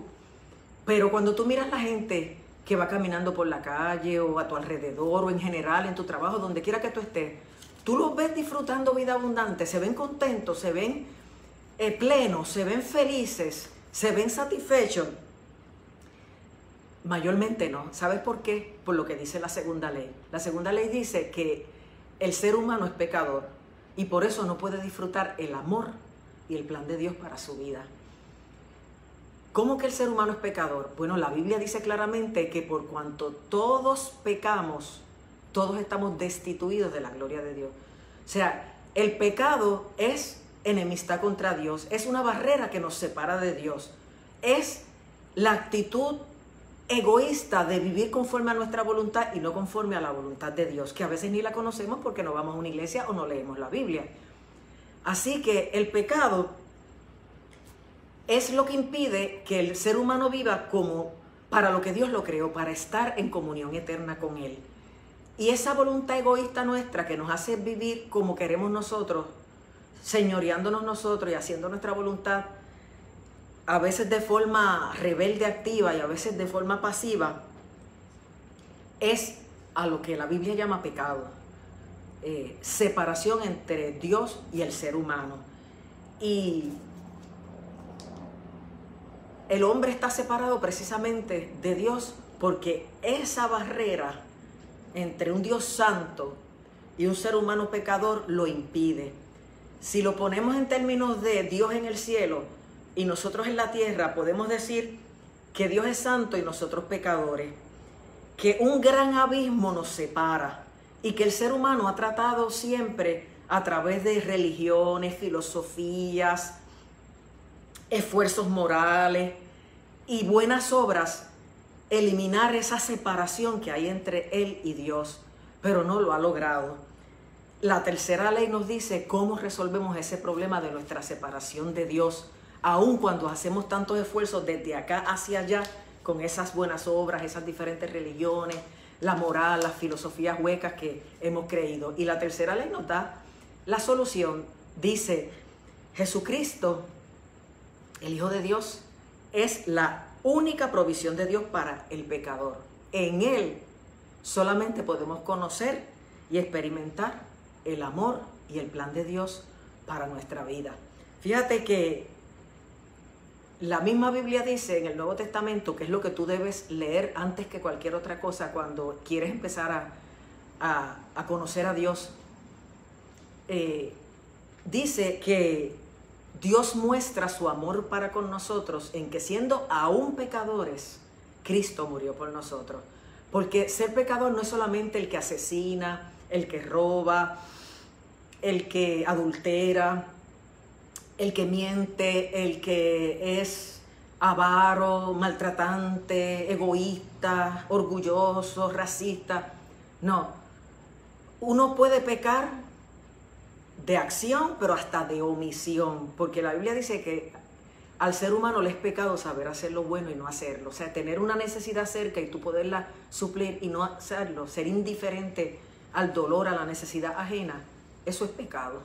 Pero cuando tú miras la gente que va caminando por la calle o a tu alrededor o en general en tu trabajo, donde quiera que tú estés, tú los ves disfrutando vida abundante, se ven contentos, se ven plenos, se ven felices, se ven satisfechos. Mayormente no. ¿Sabes por qué? Por lo que dice la segunda ley. La segunda ley dice que el ser humano es pecador y por eso no puede disfrutar el amor y el plan de Dios para su vida. ¿Cómo que el ser humano es pecador? Bueno, la Biblia dice claramente que por cuanto todos pecamos, todos estamos destituidos de la gloria de Dios. O sea, el pecado es enemistad contra Dios, es una barrera que nos separa de Dios, es la actitud egoísta de vivir conforme a nuestra voluntad y no conforme a la voluntad de Dios, que a veces ni la conocemos porque no vamos a una iglesia o no leemos la Biblia. Así que el pecado es lo que impide que el ser humano viva como para lo que Dios lo creó, para estar en comunión eterna con Él. Y esa voluntad egoísta nuestra que nos hace vivir como queremos nosotros, señoreándonos nosotros y haciendo nuestra voluntad, a veces de forma rebelde activa y a veces de forma pasiva, es a lo que la Biblia llama pecado. Separación entre Dios y el ser humano. Y el hombre está separado precisamente de Dios porque esa barrera entre un Dios santo y un ser humano pecador lo impide. Si lo ponemos en términos de Dios en el cielo y nosotros en la tierra, podemos decir que Dios es santo y nosotros pecadores, que un gran abismo nos separa y que el ser humano ha tratado siempre a través de religiones, filosofías, esfuerzos morales y buenas obras, eliminar esa separación que hay entre Él y Dios, pero no lo ha logrado. La tercera ley nos dice cómo resolvemos ese problema de nuestra separación de Dios, aun cuando hacemos tantos esfuerzos desde acá hacia allá, con esas buenas obras, esas diferentes religiones, la moral, las filosofías huecas que hemos creído. Y la tercera ley nos da la solución. Dice, Jesucristo, el Hijo de Dios, es la única provisión de Dios para el pecador. En Él solamente podemos conocer y experimentar el amor y el plan de Dios para nuestra vida. Fíjate que la misma Biblia dice en el Nuevo Testamento, que es lo que tú debes leer antes que cualquier otra cosa cuando quieres empezar a conocer a Dios. Dice que Dios muestra su amor para con nosotros en que siendo aún pecadores, Cristo murió por nosotros. Porque ser pecador no es solamente el que asesina, el que roba, el que adultera, el que miente, el que es avaro, maltratante, egoísta, orgulloso, racista. No, uno puede pecar de acción, pero hasta de omisión, porque la Biblia dice que al ser humano le es pecado saber hacer lo bueno y no hacerlo. O sea, tener una necesidad cerca y tú poderla suplir y no hacerlo, ser indiferente al dolor, a la necesidad ajena, eso es pecado.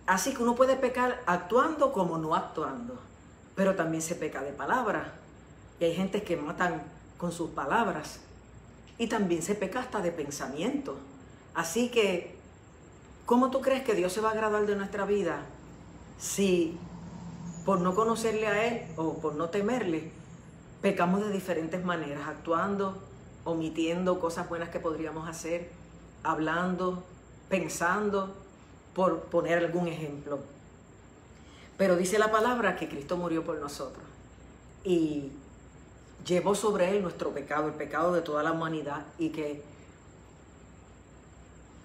Así que uno puede pecar actuando como no actuando, pero también se peca de palabra. Y hay gente que matan con sus palabras. Y también se peca hasta de pensamiento. Así que, ¿cómo tú crees que Dios se va a agradar de nuestra vida si por no conocerle a Él o por no temerle, pecamos de diferentes maneras, actuando, omitiendo cosas buenas que podríamos hacer, hablando, pensando, por poner algún ejemplo? Pero dice la palabra que Cristo murió por nosotros y llevó sobre Él nuestro pecado, el pecado de toda la humanidad, y que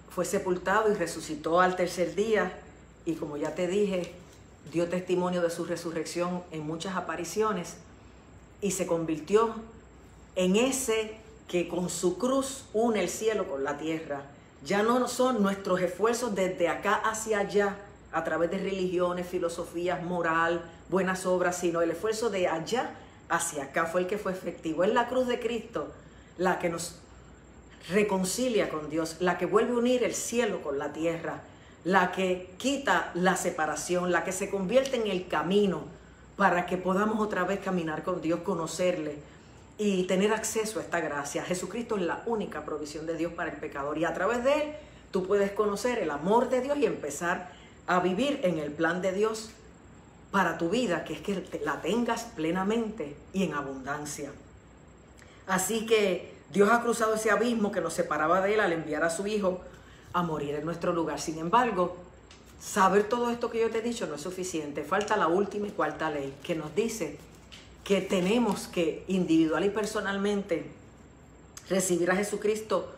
fue sepultado y resucitó al tercer día, y como ya te dije, dio testimonio de su resurrección en muchas apariciones y se convirtió en ese que con su cruz une el cielo con la tierra. Ya no son nuestros esfuerzos desde acá hacia allá a través de religiones, filosofías, moral, buenas obras, sino el esfuerzo de allá hacia acá fue el que fue efectivo. Es la cruz de Cristo la que nos reconcilia con Dios, la que vuelve a unir el cielo con la tierra, la que quita la separación, la que se convierte en el camino para que podamos otra vez caminar con Dios, conocerle y tener acceso a esta gracia. Jesucristo es la única provisión de Dios para el pecador, y a través de Él tú puedes conocer el amor de Dios y empezar a vivir en el plan de Dios para tu vida, que es que la tengas plenamente y en abundancia. Así que Dios ha cruzado ese abismo que nos separaba de Él al enviar a su Hijo a morir en nuestro lugar. Sin embargo, saber todo esto que yo te he dicho no es suficiente. Falta la última y cuarta ley, que nos dice que tenemos que individual y personalmente recibir a Jesucristo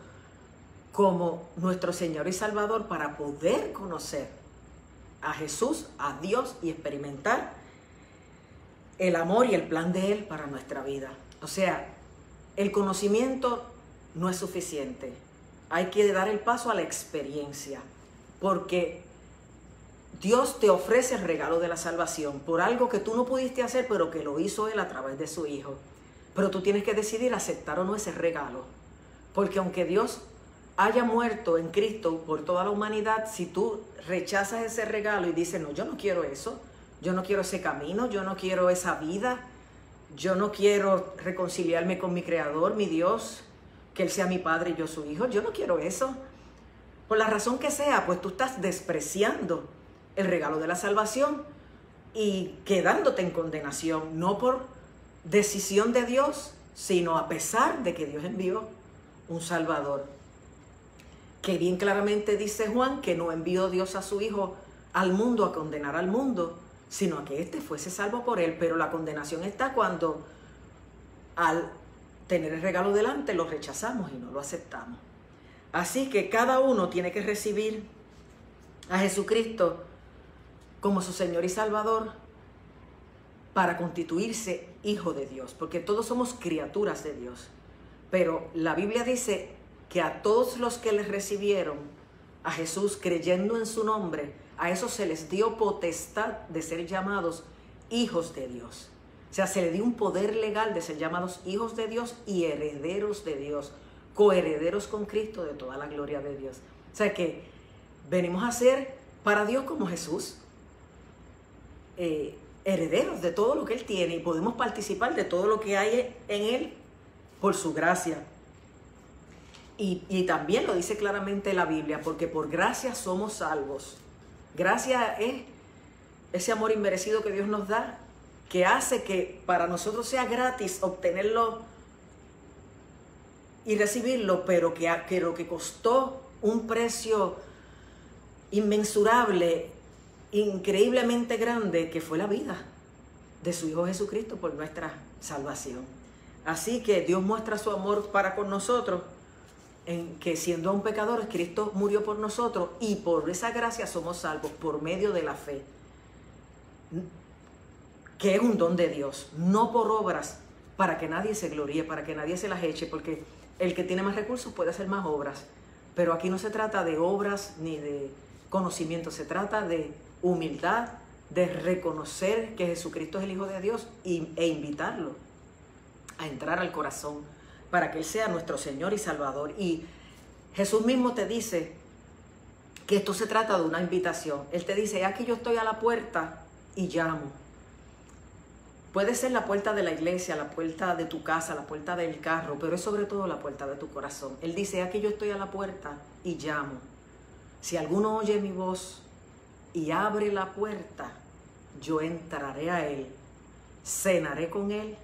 como nuestro Señor y Salvador para poder conocer a Jesús, a Dios, y experimentar el amor y el plan de Él para nuestra vida. O sea, el conocimiento no es suficiente. Hay que dar el paso a la experiencia, porque Dios te ofrece el regalo de la salvación por algo que tú no pudiste hacer, pero que lo hizo Él a través de su Hijo. Pero tú tienes que decidir aceptar o no ese regalo, porque aunque Dios haya muerto en Cristo por toda la humanidad, si tú rechazas ese regalo y dices, no, yo no quiero eso, yo no quiero ese camino, yo no quiero esa vida, yo no quiero reconciliarme con mi Creador, mi Dios, que Él sea mi Padre y yo su Hijo, yo no quiero eso. Por la razón que sea, pues tú estás despreciando el regalo de la salvación y quedándote en condenación, no por decisión de Dios, sino a pesar de que Dios envió un Salvador. Que bien claramente dice Juan que no envió Dios a su Hijo al mundo a condenar al mundo, sino a que éste fuese salvo por él. Pero la condenación está cuando al tener el regalo delante lo rechazamos y no lo aceptamos. Así que cada uno tiene que recibir a Jesucristo como su Señor y Salvador para constituirse hijo de Dios, porque todos somos criaturas de Dios. Pero la Biblia dice que a todos los que les recibieron a Jesús creyendo en su nombre, a esos se les dio potestad de ser llamados hijos de Dios. O sea, se le dio un poder legal de ser llamados hijos de Dios y herederos de Dios, coherederos con Cristo de toda la gloria de Dios. O sea que venimos a ser para Dios como Jesús, herederos de todo lo que Él tiene, y podemos participar de todo lo que hay en Él por su gracia. Y también lo dice claramente la Biblia, porque por gracia somos salvos. Gracia es ese amor inmerecido que Dios nos da, que hace que para nosotros sea gratis obtenerlo y recibirlo, pero que lo que costó un precio inmensurable, increíblemente grande, que fue la vida de su Hijo Jesucristo por nuestra salvación. Así que Dios muestra su amor para con nosotros, en que siendo aún pecadores, Cristo murió por nosotros, y por esa gracia somos salvos por medio de la fe, que es un don de Dios, no por obras, para que nadie se gloríe, para que nadie se las eche, porque el que tiene más recursos puede hacer más obras. Pero aquí no se trata de obras ni de conocimiento, se trata de humildad, de reconocer que Jesucristo es el Hijo de Dios e invitarlo a entrar al corazón para que Él sea nuestro Señor y Salvador. Y Jesús mismo te dice que esto se trata de una invitación. Él te dice, aquí yo estoy a la puerta y llamo. Puede ser la puerta de la iglesia, la puerta de tu casa, la puerta del carro, pero es sobre todo la puerta de tu corazón. Él dice, aquí yo estoy a la puerta y llamo. Si alguno oye mi voz y abre la puerta, yo entraré a él, cenaré con él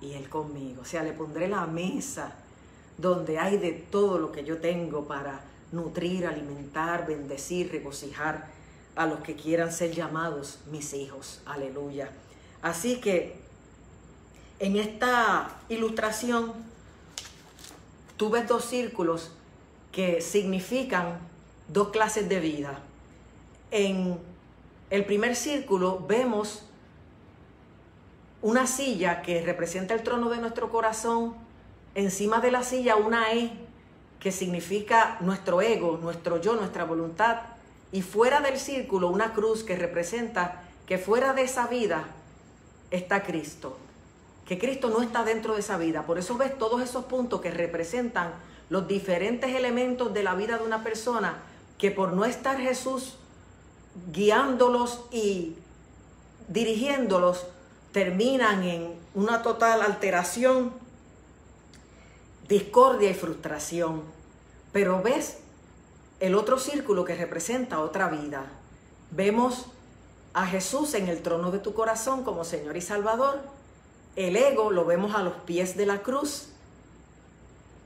y él conmigo. O sea, le pondré la mesa donde hay de todo lo que yo tengo para nutrir, alimentar, bendecir, regocijar a los que quieran ser llamados mis hijos. Aleluya. Así que en esta ilustración tú ves dos círculos que significan dos clases de vida. En el primer círculo vemos una silla que representa el trono de nuestro corazón. Encima de la silla una E que significa nuestro ego, nuestro yo, nuestra voluntad. Y fuera del círculo una cruz que representa que fuera de esa vida está Cristo, que Cristo no está dentro de esa vida. Por eso ves todos esos puntos que representan los diferentes elementos de la vida de una persona, que por no estar Jesús guiándolos y dirigiéndolos, terminan en una total alteración, discordia y frustración. Pero ves el otro círculo que representa otra vida. Vemos a Jesús en el trono de tu corazón como Señor y Salvador. El ego lo vemos a los pies de la cruz,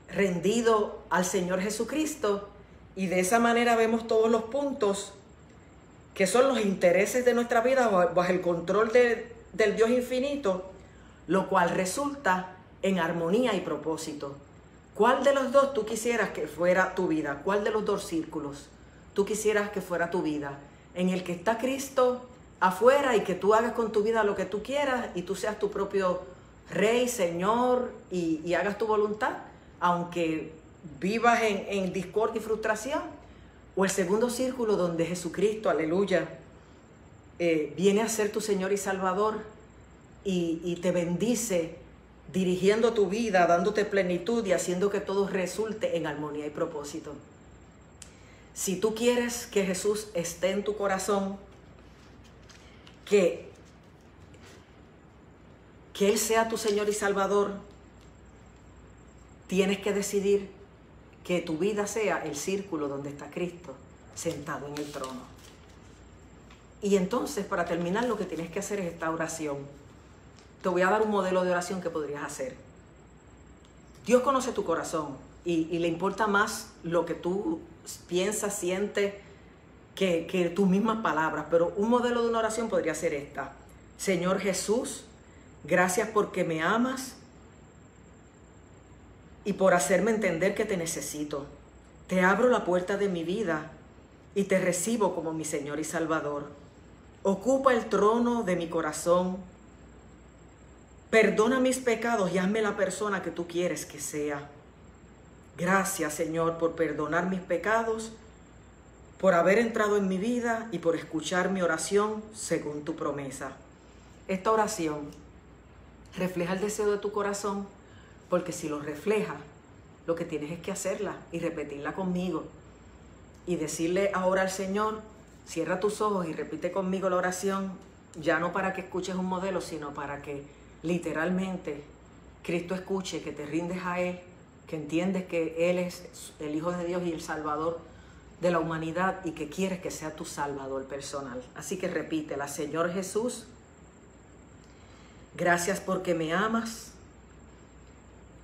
rendido al Señor Jesucristo, y de esa manera vemos todos los puntos que son los intereses de nuestra vida bajo el control del Dios infinito, lo cual resulta en armonía y propósito. ¿Cuál de los dos tú quisieras que fuera tu vida? ¿Cuál de los dos círculos tú quisieras que fuera tu vida? En el que está Cristo afuera y que tú hagas con tu vida lo que tú quieras y tú seas tu propio Rey, Señor, y hagas tu voluntad, aunque vivas en discordia y frustración. O el segundo círculo donde Jesucristo, aleluya, viene a ser tu Señor y Salvador y te bendice, dirigiendo tu vida, dándote plenitud y haciendo que todo resulte en armonía y propósito. Si tú quieres que Jesús esté en tu corazón, que Él sea tu Señor y Salvador, tienes que decidir que tu vida sea el círculo donde está Cristo sentado en el trono. Y entonces, para terminar, lo que tienes que hacer es esta oración. Te voy a dar un modelo de oración que podrías hacer. Dios conoce tu corazón y le importa más lo que tú piensas, sientes, que tus mismas palabras. Pero un modelo de una oración podría ser esta. Señor Jesús, gracias porque me amas y por hacerme entender que te necesito. Te abro la puerta de mi vida y te recibo como mi Señor y Salvador. Ocupa el trono de mi corazón. Perdona mis pecados y hazme la persona que tú quieres que sea. Gracias, Señor, por perdonar mis pecados, por haber entrado en mi vida y por escuchar mi oración según tu promesa. Esta oración refleja el deseo de tu corazón, porque si lo refleja, lo que tienes es que hacerla y repetirla conmigo. Y decirle ahora al Señor, cierra tus ojos y repite conmigo la oración, ya no para que escuches un modelo, sino para que literalmente Cristo escuche que te rindes a Él, que entiendes que Él es el Hijo de Dios y el Salvador de la humanidad y que quieres que sea tu Salvador personal. Así que repítela. Señor Jesús, gracias porque me amas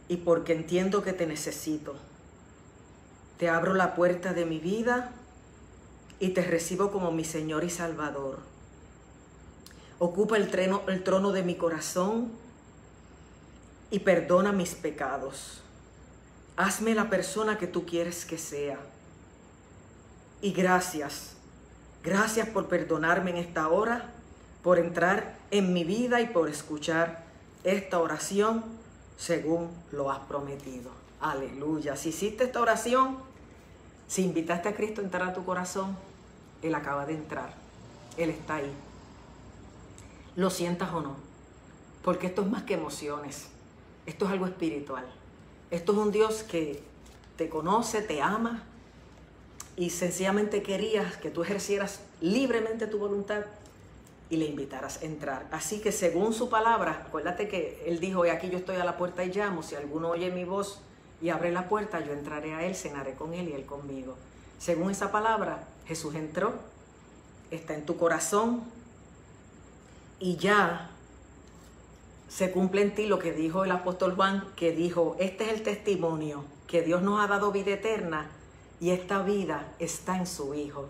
y porque entiendo que te necesito. Te abro la puerta de mi vida y te recibo como mi Señor y Salvador. Ocupa el trono de mi corazón y perdona mis pecados. Hazme la persona que tú quieres que sea. Y gracias por perdonarme en esta hora, por entrar en mi vida y por escuchar esta oración según lo has prometido. Aleluya. Si hiciste esta oración, si invitaste a Cristo a entrar a tu corazón, Él acaba de entrar. Él está ahí. Lo sientas o no, porque esto es más que emociones. Esto es algo espiritual. Esto es un Dios que te conoce, te ama y sencillamente querías que tú ejercieras libremente tu voluntad y le invitaras a entrar. Así que según su palabra, acuérdate que Él dijo, he aquí yo estoy a la puerta y llamo, si alguno oye mi voz y abre la puerta, yo entraré a Él, cenaré con Él y Él conmigo. Según esa palabra, Jesús entró, está en tu corazón y ya se cumple en ti lo que dijo el apóstol Juan, que dijo, este es el testimonio, que Dios nos ha dado vida eterna y esta vida está en su Hijo.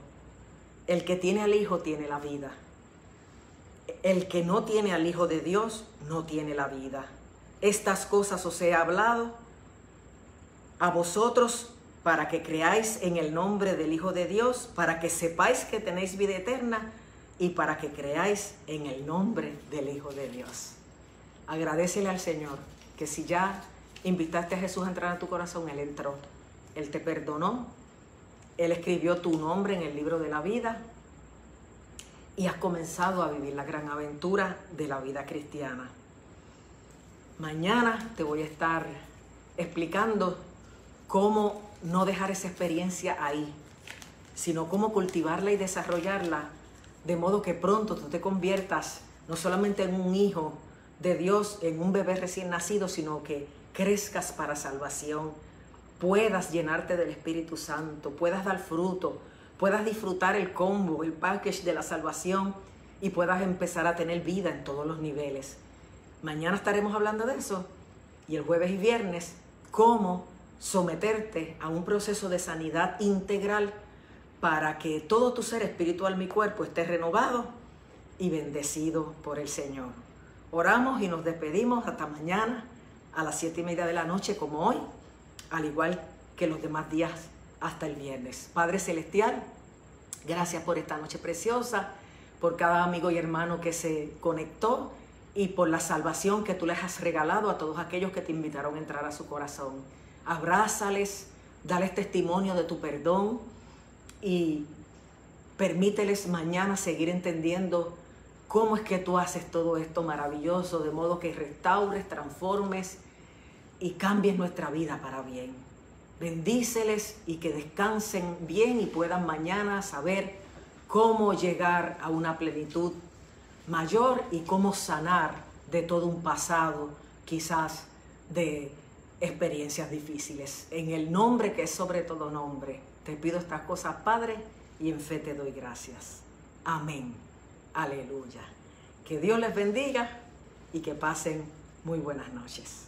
El que tiene al Hijo tiene la vida. El que no tiene al Hijo de Dios no tiene la vida. Estas cosas os he hablado a vosotros para que creáis en el nombre del Hijo de Dios, para que sepáis que tenéis vida eterna y para que creáis en el nombre del Hijo de Dios. Agradécele al Señor que si ya invitaste a Jesús a entrar a tu corazón, Él entró. Él te perdonó. Él escribió tu nombre en el libro de la vida y has comenzado a vivir la gran aventura de la vida cristiana. Mañana te voy a estar explicando cómo no dejar esa experiencia ahí, sino cómo cultivarla y desarrollarla de modo que pronto tú te conviertas no solamente en un hijo de Dios, en un bebé recién nacido, sino que crezcas para salvación, puedas llenarte del Espíritu Santo, puedas dar fruto, puedas disfrutar el combo, el package de la salvación y puedas empezar a tener vida en todos los niveles. Mañana estaremos hablando de eso y el jueves y viernes, cómo someterte a un proceso de sanidad integral para que todo tu ser espiritual, mi cuerpo, esté renovado y bendecido por el Señor. Oramos y nos despedimos hasta mañana a las 7:30 de la noche como hoy, al igual que los demás días hasta el viernes. Padre Celestial, gracias por esta noche preciosa, por cada amigo y hermano que se conectó y por la salvación que tú les has regalado a todos aquellos que te invitaron a entrar a su corazón. Abrázales, dales testimonio de tu perdón y permíteles mañana seguir entendiendo cómo es que tú haces todo esto maravilloso, de modo que restaures, transformes y cambies nuestra vida para bien. Bendíceles y que descansen bien y puedan mañana saber cómo llegar a una plenitud mayor y cómo sanar de todo un pasado, quizás de experiencias difíciles. En el nombre que es sobre todo nombre, te pido estas cosas, Padre, y en fe te doy gracias. Amén. Aleluya. Que Dios les bendiga y que pasen muy buenas noches.